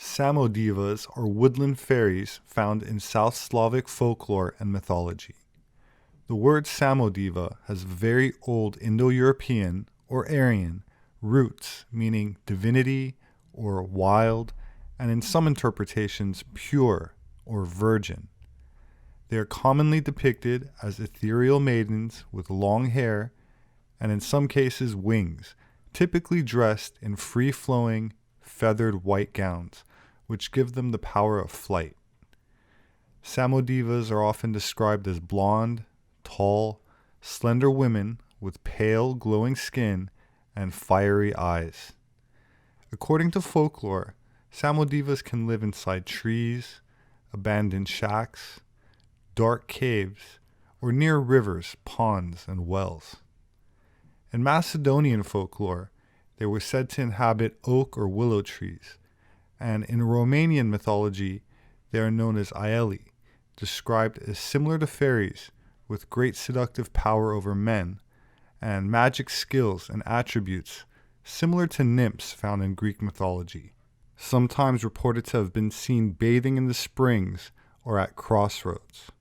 Samodevas are woodland fairies found in South Slavic folklore and mythology. The word Samodeva has very old Indo-European or Aryan roots, meaning divinity or wild, and in some interpretations pure or virgin. They are commonly depicted as ethereal maidens with long hair and in some cases wings, typically dressed in free-flowing, feathered white gowns, which give them the power of flight. Samodevas are often described as blonde, tall, slender women with pale, glowing skin and fiery eyes. According to folklore, Samodevas can live inside trees, abandoned shacks, dark caves, or near rivers, ponds, and wells. In Macedonian folklore, they were said to inhabit oak or willow trees, and in Romanian mythology, they are known as Aeli, described as similar to fairies with great seductive power over men and magic skills and attributes similar to nymphs found in Greek mythology, sometimes reported to have been seen bathing in the springs or at crossroads.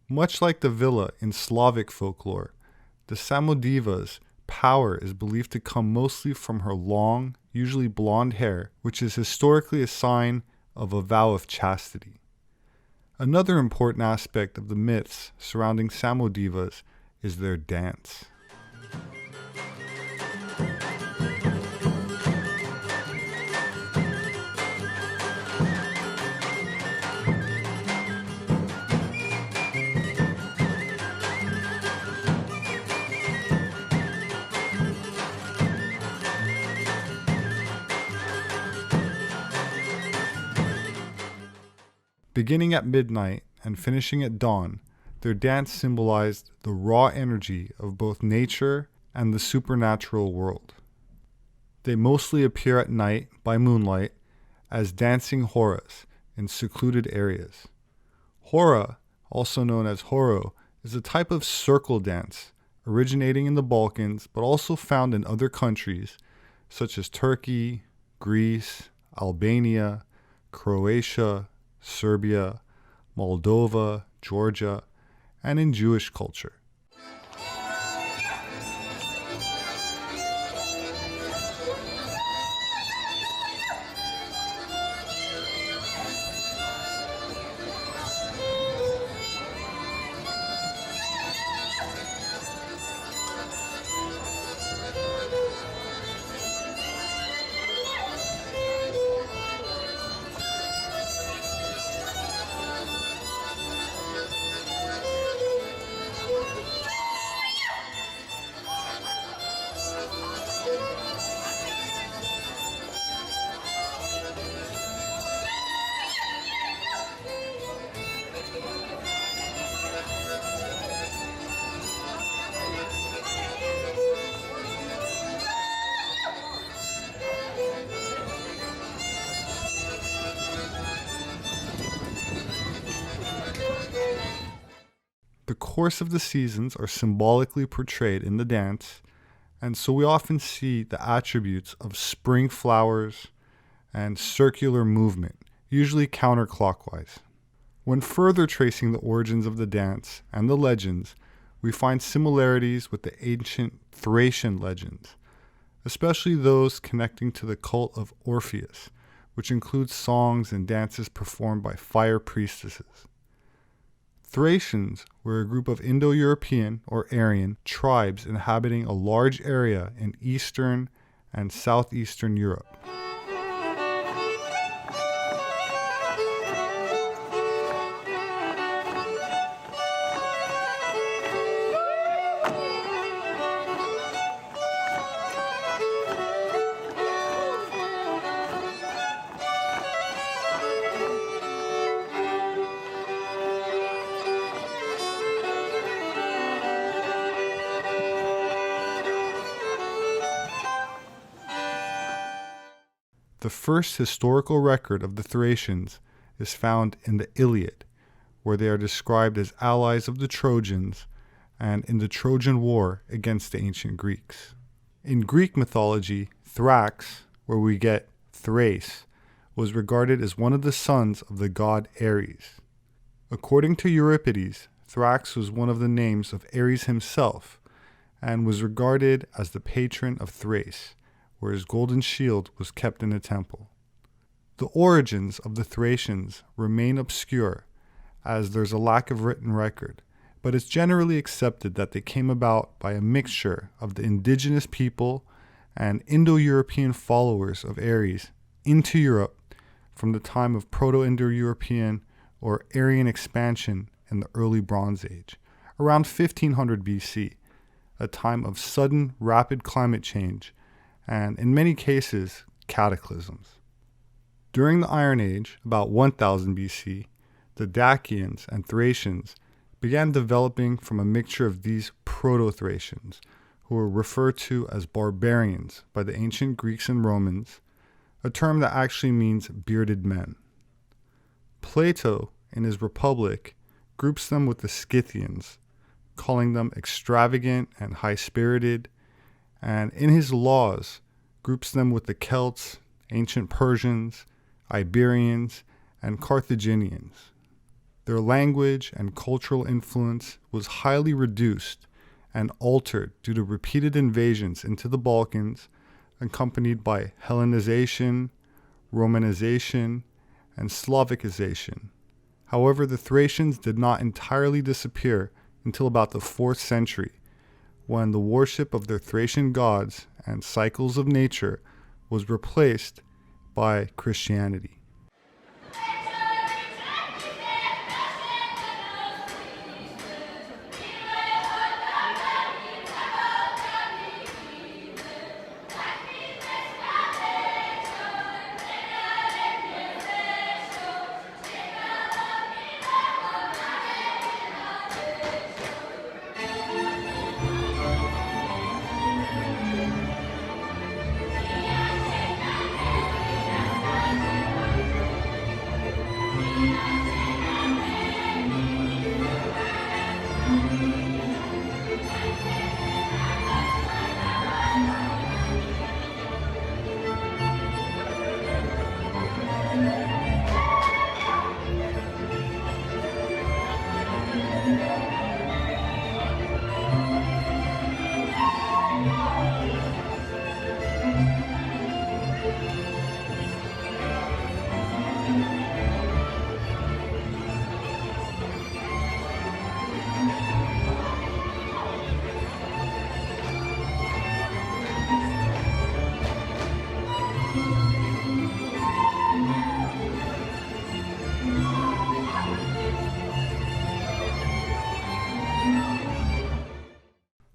Much like the villa in Slavic folklore, the Samodeva's power is believed to come mostly from her long, usually blonde hair, which is historically a sign of a vow of chastity. Another important aspect of the myths surrounding Samodevas is their dance. Beginning at midnight and finishing at dawn, their dance symbolized the raw energy of both nature and the supernatural world. They mostly appear at night by moonlight as dancing horas in secluded areas. Hora, also known as horo, is a type of circle dance originating in the Balkans but also found in other countries such as Turkey, Greece, Albania, Croatia, Serbia, Moldova, Georgia, and in Jewish culture. The course of the seasons are symbolically portrayed in the dance, and so we often see the attributes of spring flowers and circular movement, usually counterclockwise. When further tracing the origins of the dance and the legends, we find similarities with the ancient Thracian legends, especially those connecting to the cult of Orpheus, which includes songs and dances performed by fire priestesses. Thracians were a group of Indo-European or Aryan tribes inhabiting a large area in Eastern and Southeastern Europe. The first historical record of the Thracians is found in the Iliad, where they are described as allies of the Trojans and in the Trojan War against the ancient Greeks. In Greek mythology, Thrax, where we get Thrace, was regarded as one of the sons of the god Ares. According to Euripides, Thrax was one of the names of Ares himself, and was regarded as the patron of Thrace, where his golden shield was kept in a temple. The origins of the Thracians remain obscure, as there's a lack of written record, but it's generally accepted that they came about by a mixture of the indigenous people and Indo-European followers of Ares into Europe from the time of Proto-Indo-European or Aryan expansion in the early Bronze Age, around 1500 BC, a time of sudden, rapid climate change, and in many cases, cataclysms. During the Iron Age, about 1000 BC, the Dacians and Thracians began developing from a mixture of these Proto-Thracians, who were referred to as barbarians by the ancient Greeks and Romans, a term that actually means bearded men. Plato, in his Republic, groups them with the Scythians, calling them extravagant and high-spirited, and in his Laws, groups them with the Celts, ancient Persians, Iberians, and Carthaginians. Their language and cultural influence was highly reduced and altered due to repeated invasions into the Balkans, accompanied by Hellenization, Romanization, and Slavicization. However, the Thracians did not entirely disappear until about the 4th century, when the worship of their Thracian gods and cycles of nature was replaced by Christianity.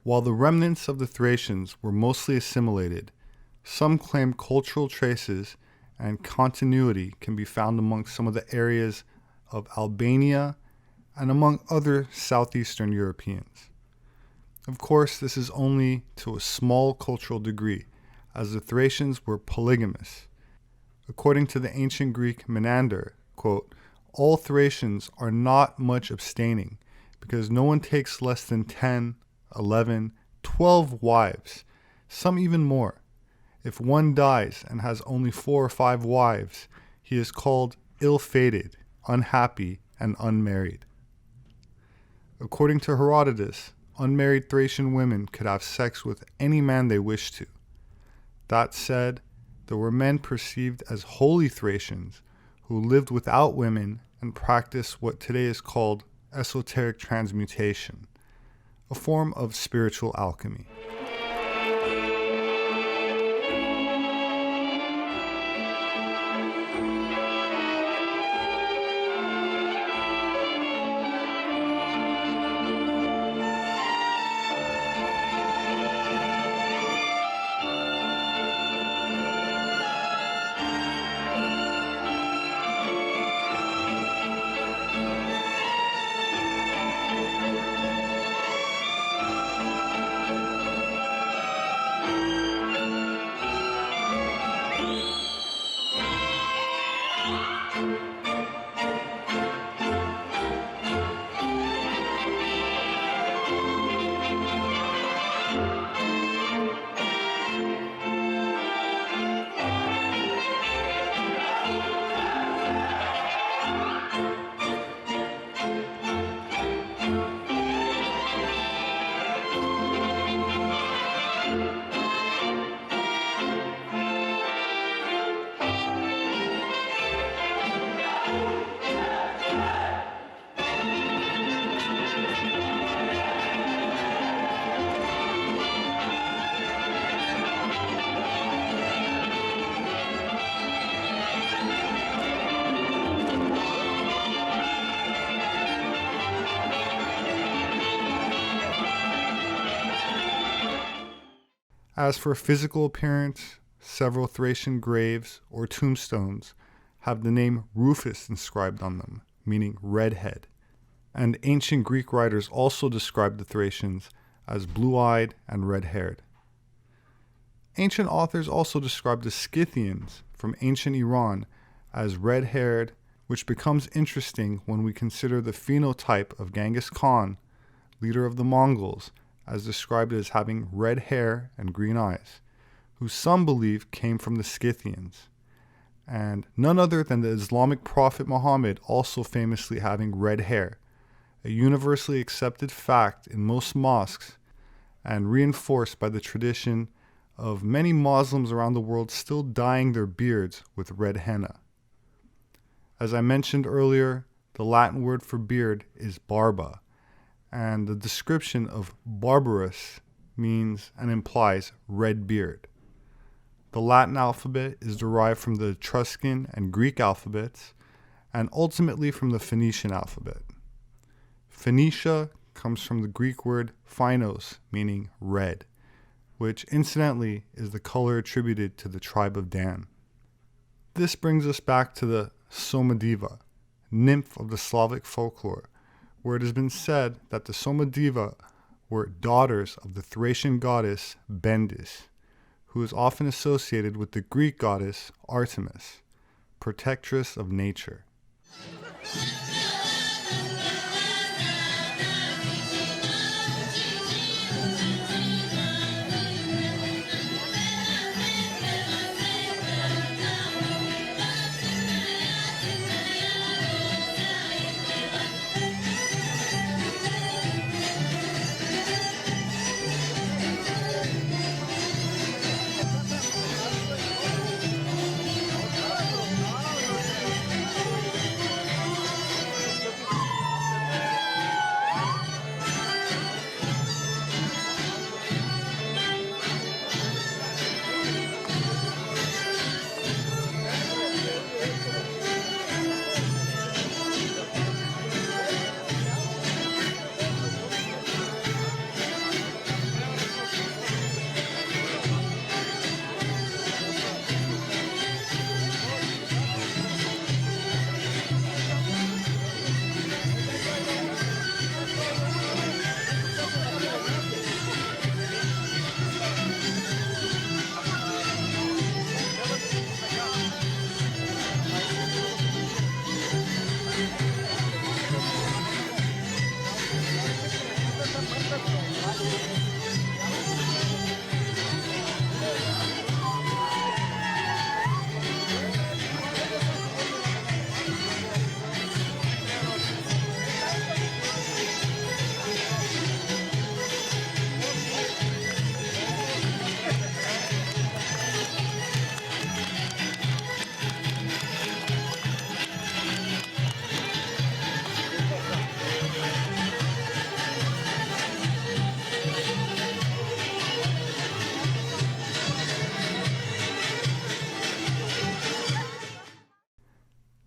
While the remnants of the Thracians were mostly assimilated, some claim cultural traces and continuity can be found among some of the areas of Albania and among other southeastern Europeans. Of course, this is only to a small cultural degree, as the Thracians were polygamous. According to the ancient Greek Menander, quote, "All Thracians are not much abstaining, because no one takes less than 10, 11, 12 wives, some even more. If one dies and has only 4 or 5 wives, he is called ill-fated, unhappy, and unmarried." According to Herodotus, unmarried Thracian women could have sex with any man they wished to. That said, there were men perceived as holy Thracians who lived without women and practiced what today is called esoteric transmutation, a form of spiritual alchemy. As for physical appearance, several Thracian graves or tombstones have the name Rufus inscribed on them, meaning redhead. And ancient Greek writers also described the Thracians as blue-eyed and red-haired. Ancient authors also described the Scythians from ancient Iran as red-haired, which becomes interesting when we consider the phenotype of Genghis Khan, leader of the Mongols, as described as having red hair and green eyes, who some believe came from the Scythians, and none other than the Islamic prophet Muhammad also famously having red hair, a universally accepted fact in most mosques and reinforced by the tradition of many Muslims around the world still dyeing their beards with red henna. As I mentioned earlier, the Latin word for beard is barba, and the description of barbarus means and implies red beard. The Latin alphabet is derived from the Etruscan and Greek alphabets, and ultimately from the Phoenician alphabet. Phoenicia comes from the Greek word phoinos, meaning red, which incidentally is the color attributed to the tribe of Dan. This brings us back to the Somadiva, nymph of the Slavic folklore, where it has been said that the Somadiva were daughters of the Thracian goddess Bendis, who is often associated with the Greek goddess Artemis, protectress of nature.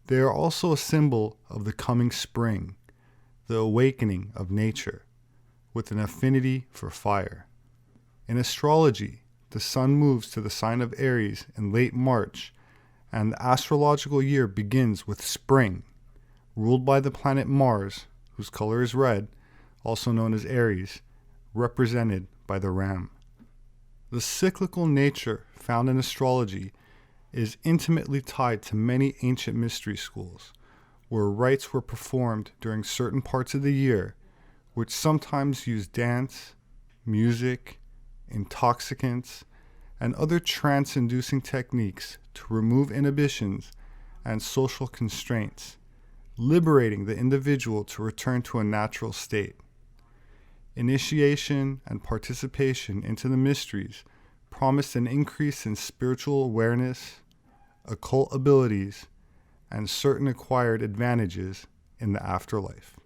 They are also a symbol of the coming spring, the awakening of nature, with an affinity for fire. In astrology, the sun moves to the sign of Aries in late March, and the astrological year begins with spring, ruled by the planet Mars, whose color is red, also known as Aries, represented by the ram. The cyclical nature found in astrology is intimately tied to many ancient mystery schools, where rites were performed during certain parts of the year, which sometimes used dance, music, intoxicants, and other trance-inducing techniques to remove inhibitions and social constraints, liberating the individual to return to a natural state. Initiation and participation into the mysteries promised an increase in spiritual awareness, occult abilities, and certain acquired advantages in the afterlife.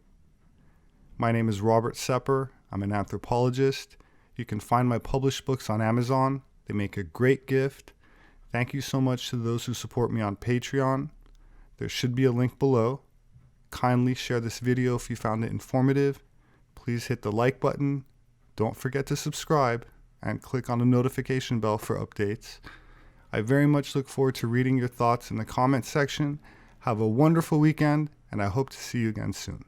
My name is Robert Sepper. I'm an anthropologist. You can find my published books on Amazon. They make a great gift. Thank you so much to those who support me on Patreon. There should be a link below. Kindly share this video if you found it informative. Please hit the like button. Don't forget to subscribe, and click on the notification bell for updates. I very much look forward to reading your thoughts in the comments section. Have a wonderful weekend, and I hope to see you again soon.